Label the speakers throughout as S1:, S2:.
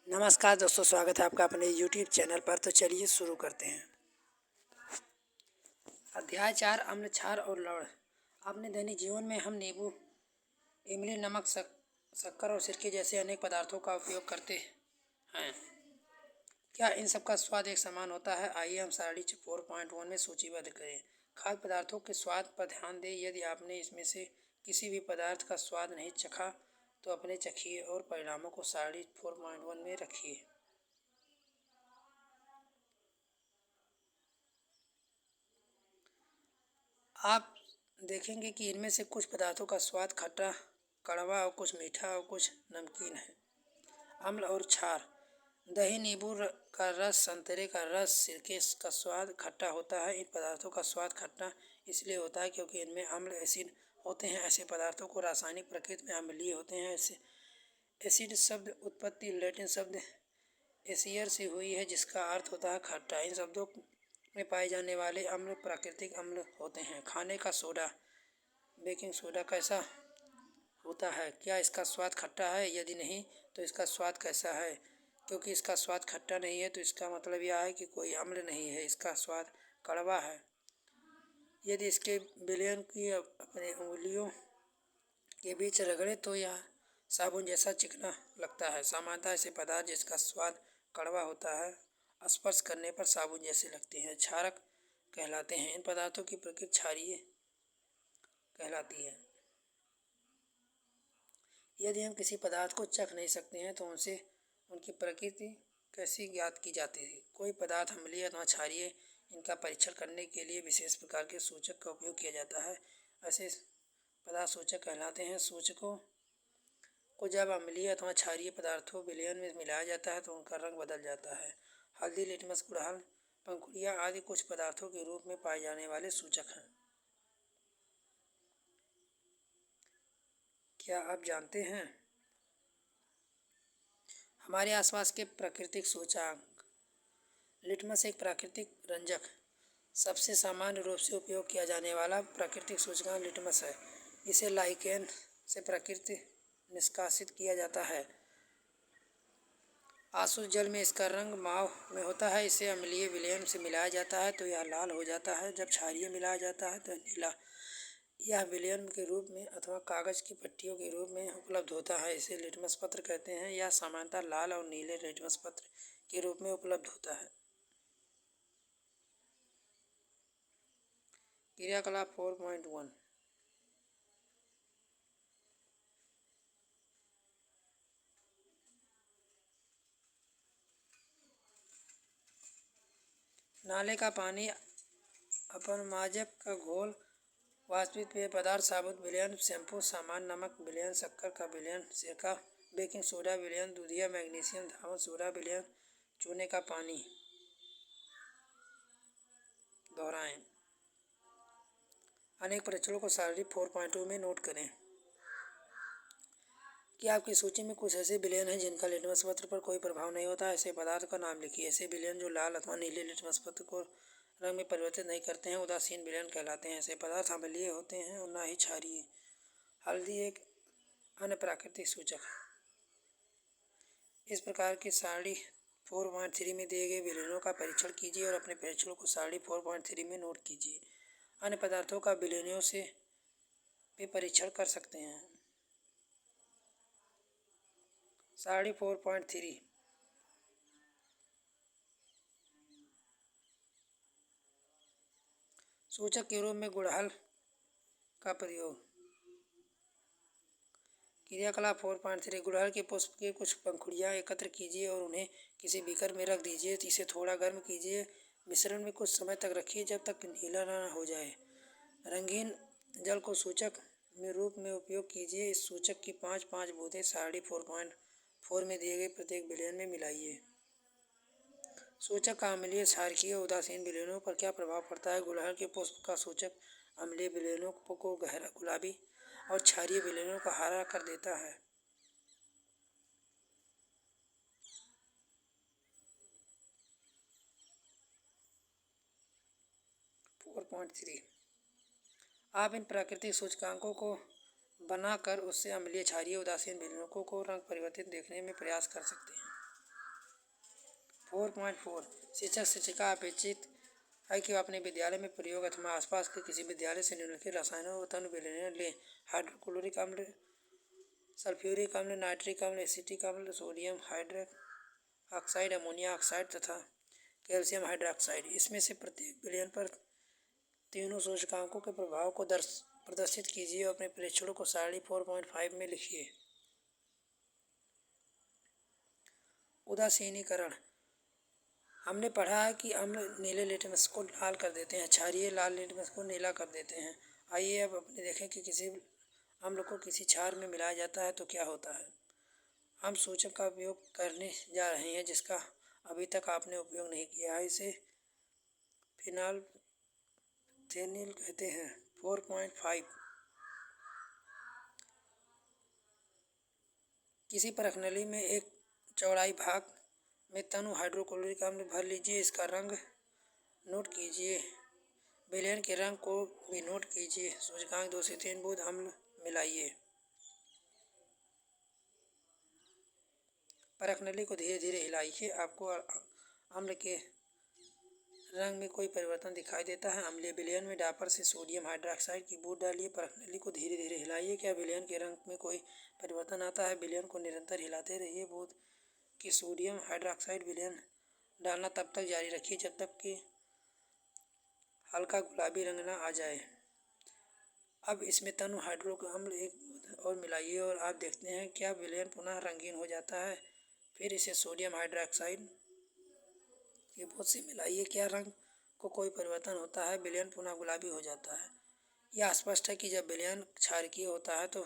S1: नमस्कार दोस्तों, स्वागत है आपका अपने YouTube चैनल पर। तो चलिए शुरू करते हैं। अध्याय 4, अम्ल, क्षार और लवण। अपने दैनिक जीवन में हम नींबू, इमली, नमक, शक्कर और सिरके जैसे अनेक पदार्थों का उपयोग करते हैं। क्या इन सब का स्वाद एक समान होता है? आइए हम सारणी 4.1 में सूचीबद्ध करें। खाद्य पदार्थों के स्वाद पर ध्यान दें। यदि आपने इसमें से किसी भी पदार्थ का स्वाद नहीं चखा तो अपने चखिए और परिणामों को सारणी 4.1 में रखिए। आप देखेंगे कि इनमें से कुछ पदार्थों का स्वाद खट्टा, कड़वा और कुछ मीठा और कुछ नमकीन है। अम्ल और क्षार। दही, नींबू का रस, संतरे का रस, सिरके का स्वाद खट्टा होता है। इन पदार्थों का स्वाद खट्टा इसलिए होता है क्योंकि इनमें अम्ल एसिड होते हैं। ऐसे पदार्थों को रासायनिक प्रकृति में अम्लीय होते हैं। एसिड शब्द उत्पत्ति लैटिन शब्द एसियर से हुई है, जिसका अर्थ होता है खट्टा। इन शब्दों में पाए जाने वाले अम्ल प्राकृतिक अम्ल होते हैं। खाने का सोडा, बेकिंग सोडा कैसा होता है? क्या इसका स्वाद खट्टा है? यदि नहीं तो इसका स्वाद कैसा है? क्योंकि इसका स्वाद खट्टा नहीं है तो इसका मतलब यह है कि कोई अम्ल नहीं है, इसका स्वाद कड़वा है। यदि इसके विलयन की अपने उंगलियों के बीच रगड़े तो यह साबुन जैसा चिकना लगता है। सामान्यतः ऐसे पदार्थ जिसका स्वाद कड़वा होता है स्पर्श करने पर साबुन जैसे लगते हैं, क्षारक कहलाते हैं। इन पदार्थों की प्रकृति क्षारीय कहलाती है। यदि हम किसी पदार्थ को चख नहीं सकते हैं तो उनसे उनकी प्रकृति कैसी ज्ञात की जाती है? कोई पदार्थ अम्लीय अथवा क्षारीय, इनका परीक्षण करने के लिए विशेष प्रकार के सूचक का उपयोग किया जाता है। ऐसे पदार्थ सूचक कहलाते हैं। सूचकों को जब अम्लीय अथवा क्षारीय पदार्थों विलयन में मिलाया जाता है तो उनका रंग बदल जाता है। हल्दी, लिटमस, गुड़हल, पंखुड़ियाँ आदि कुछ पदार्थों के रूप में पाए जाने वाले सूचक हैं। क्या आप जानते हैं हमारे आसपास के प्राकृतिक सूचकांक? लिटमस एक प्राकृतिक रंजक, सबसे सामान्य रूप से उपयोग किया जाने वाला प्राकृतिक सूचकांक लिटमस है। इसे लाइकेन से प्रकृति निष्कासित किया जाता है। आसुत जल में इसका रंग माव में होता है। इसे अम्लीय विलयन से मिलाया जाता है तो यह लाल हो जाता है। जब क्षारीय मिलाया जाता है तो नीला। यह विलयन के रूप में अथवा कागज की पट्टियों के रूप में उपलब्ध होता है। इसे लिटमस पत्र कहते हैं। यह सामान्यतः लाल और नीले लिटमस पत्र के रूप में उपलब्ध होता है। क्रियाकलाप 4.1। नाले का पानी, अपरमार्जक का घोल, वाष्पित पेय पदार्थ, साबुत विलयन, शैम्पू, सामान्य नमक विलयन, शक्कर का विलयन, सिरका, बेकिंग सोडा विलयन, दूधिया, मैग्नीशियम, धावन सोडा विलयन, चूने का पानी। दोहराएं। अनेक परीक्षणों को सारणी 4.2 में नोट करें। क्या आपकी सूची में कुछ ऐसे विलयन हैं जिनका लिटमस पत्र पर कोई प्रभाव नहीं होता? ऐसे पदार्थ का नाम लिखिए। ऐसे विलयन जो लाल अथवा नीले लिटमस पत्र को रंग में परिवर्तित नहीं करते हैं उदासीन विलयन कहलाते हैं। ऐसे पदार्थ अम्लीय होते हैं और ना ही क्षारीय। हल्दी एक अन्य प्राकृतिक सूचक है। इस प्रकार की सारणी 4.3 में दिए गए विलयनों का परीक्षण कीजिए और अपने परीक्षणों को सारणी 4.3 में नोट कीजिए। अन्य पदार्थों का विलयनों से भी परीक्षण कर सकते हैं। सारणी 4.3। सूचक के रूप में गुड़हल का प्रयोग। क्रियाकलाप 4.3। गुड़हल के पुष्प के कुछ पंखुड़ियाँ एकत्र कीजिए और उन्हें किसी बीकर में रख दीजिए। इसे थोड़ा गर्म कीजिए। मिश्रण में कुछ समय तक रखिए जब तक नीला न हो जाए। रंगीन जल को सूचक में रूप में उपयोग कीजिए। इस सूचक की 5-5 बूंदें सारणी 4.4 में दिए गए प्रत्येक विलयन में मिलाइए। सूचक का अम्लीय, क्षारकीय, उदासीन विलयनों पर क्या प्रभाव पड़ता है? गुड़हल के पुष्प का सूचक अम्लीय विलयनों को गहरा गुलाबी और क्षारीय विलयनों को हरा कर देता है। 4.3। आप इन प्राकृतिक सूचकांकों को बनाकर उससे अम्लीय, क्षारीय, उदासीन विलयनों को रंग परिवर्तित देखने में प्रयास कर सकते हैं। 4.4 शिक्षक शिक्षिका अपेक्षित है कि अपने विद्यालय में प्रयोग अथवा आसपास के किसी विद्यालय से निम्नलिखित रसायनों व तनु विलयन लें। हाइड्रोक्लोरिक अम्ल, सल्फ्यूरिक अम्ल, नाइट्रिक अम्ल, एसिटिक अम्ल, सोडियम हाइड्रोक्साइड, अमोनिया ऑक्साइड तथा कैल्शियम हाइड्रोक्साइड। इसमें से प्रत्येक विलयन पर तीनों सूचकांकों के प्रभाव को प्रदर्शित कीजिए और अपने प्रेक्षणों को सारणी 4.5 में लिखिए। उदासीनीकरण। हमने पढ़ा है कि अम्ल नीले लिटमस को लाल कर देते हैं, क्षारीय लाल लिटमस को नीला कर देते हैं। आइए अब अपने देखें कि किसी अम्ल को किसी क्षार में मिलाया जाता है तो क्या होता है। हम सूचक का उपयोग करने जा रहे हैं जिसका अभी तक आपने उपयोग नहीं किया है। इसे फिनाल्फेनिल कहते हैं। 4.5 किसी परखनली में एक चौड़ाई भाग में तनु हाइड्रोक्लोरिक अम्ल भर लीजिए। इसका रंग नोट कीजिए। विलयन के रंग को भी नोट कीजिए। सूचकांक 2 से 3 बूंद अम्ल मिलाइए। परखनली को धीरे धीरे हिलाइए। आपको अम्ल के रंग में कोई परिवर्तन दिखाई देता है। अम्लीय विलयन में ड्रॉपर से सोडियम हाइड्रोक्साइड की बूंद डालिए। परखनली को धीरे धीरे हिलाइए। क्या विलयन के रंग में कोई परिवर्तन आता है? विलयन को निरंतर हिलाते रहिए। बूंद की सोडियम हाइड्रोक्साइड विलयन डालना तब तक जारी रखिए जब तक कि हल्का गुलाबी रंग न आ जाए। अब इसमें तनु हाइड्रोक अम्ल एक बूंद और मिलाइए और आप देखते हैं क्या विलयन पुनः रंगीन हो जाता है। फिर इसे सोडियम हाइड्रोक्साइड की बूंद से मिलाइए। क्या रंग को कोई परिवर्तन होता है? विलयन पुनः गुलाबी हो जाता है। यह स्पष्ट है कि जब विलयन क्षारकीय होता है तो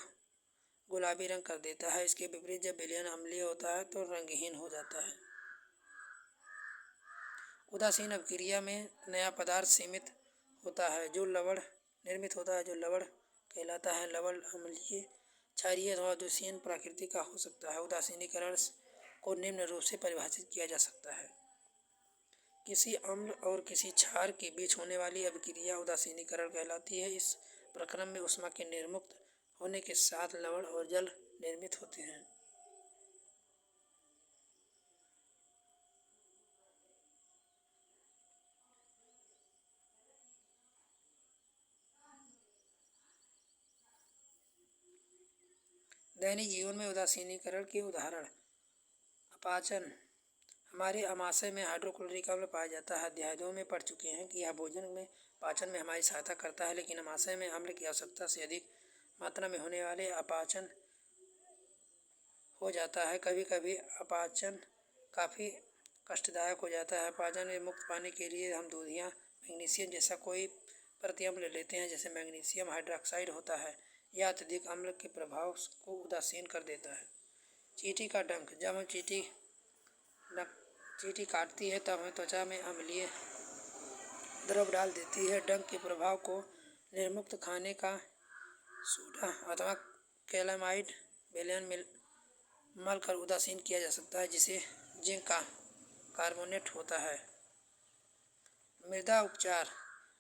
S1: गुलाबी रंग कर देता है। इसके विपरीत जब विलयन अम्लीय होता है तो रंगहीन हो जाता है। उदासीन अभिक्रिया में नया पदार्थ सीमित होता है जो लवण निर्मित होता है, जो लवण कहलाता है। लवण अम्लीय, क्षारीय अथवा दूषियन प्रकृति का हो सकता है। उदासीनीकरण को निम्न रूप से परिभाषित किया जा सकता है। किसी अम्ल और किसी क्षार के बीच होने वाली अभिक्रिया उदासीनीकरण कहलाती है। इस प्रक्रम में ऊष्मा के निर्मुक्त होने के साथ लवण और जल निर्मित होते हैं। दैनिक जीवन में उदासीनीकरण के उदाहरण। अपाचन। हमारे आमाशय में हाइड्रोक्लोरिक अम्ल पाया जाता है। अध्याय 2 में पढ़ चुके हैं कि यह भोजन में पाचन में हमारी सहायता करता है, लेकिन आमाशय में अम्ल की आवश्यकता से अधिक मात्रा में होने वाले अपाचन हो जाता है। कभी कभी अपाचन काफ़ी कष्टदायक हो जाता है। अपाचन में मुक्त पाने के लिए हम दूध या मैग्नीशियम जैसा कोई प्रतिअम्ल लेते हैं जैसे मैग्नीशियम हाइड्रोक्साइड होता है। यह अत्यधिक अम्ल के प्रभाव को उदासीन कर देता है। चींटी का डंक। जब हम चींटी काटती है तब हमें त्वचा में अम्लीय द्रव डाल देती है। डंक के प्रभाव को निर्मुक्त खाने का सोडा अथवा कैलामाइड विलयन में मलकर उदासीन किया जा सकता है जिसे जिंक का कार्बोनेट होता है। मृदा उपचार।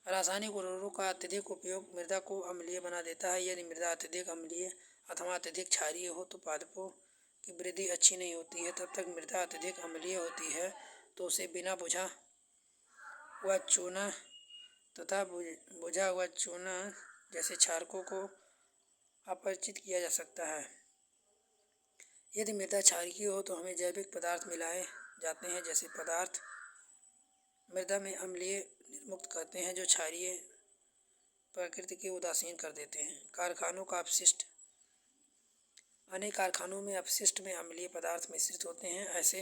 S1: रासायनिक उर्वरकों का अत्यधिक उपयोग मृदा को अम्लीय बना देता है। यदि मृदा अत्यधिक अम्लीय अथवा अत्यधिक क्षारीय हो तो पादपों की वृद्धि अच्छी नहीं होती है। तब तक मृदा अत्यधिक अम्लीय होती है तो उसे बिना बुझा हुआ चूना तथा बुझा हुआ चूना जैसे क्षारकों को अपरिचित किया जा सकता है। यदि मृदा क्षारीय हो तो हमें जैविक पदार्थ मिलाए जाते हैं जैसे पदार्थ मृदा में अम्लीय निर्मुक्त करते हैं जो क्षारीय प्रकृति की उदासीन कर देते हैं। कारखानों का अपशिष्ट। अनेक कारखानों में अपशिष्ट में अम्लीय पदार्थ मिश्रित होते हैं। ऐसे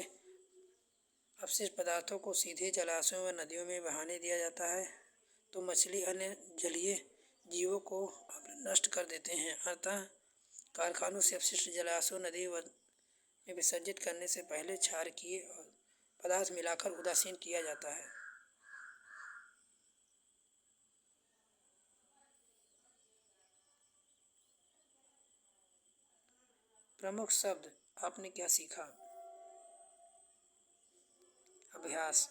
S1: अपशिष्ट पदार्थों को सीधे जलाशयों व नदियों में बहाने दिया जाता है तो मछली अन्य जलीय जीवों को नष्ट कर देते हैं। अतः कारखानों से अपशिष्ट जलाशयों नदी में विसर्जित करने से पहले क्षारकीय पदार्थ मिलाकर उदासीन किया जाता है। प्रमुख शब्द। आपने क्या सीखा? अभ्यास।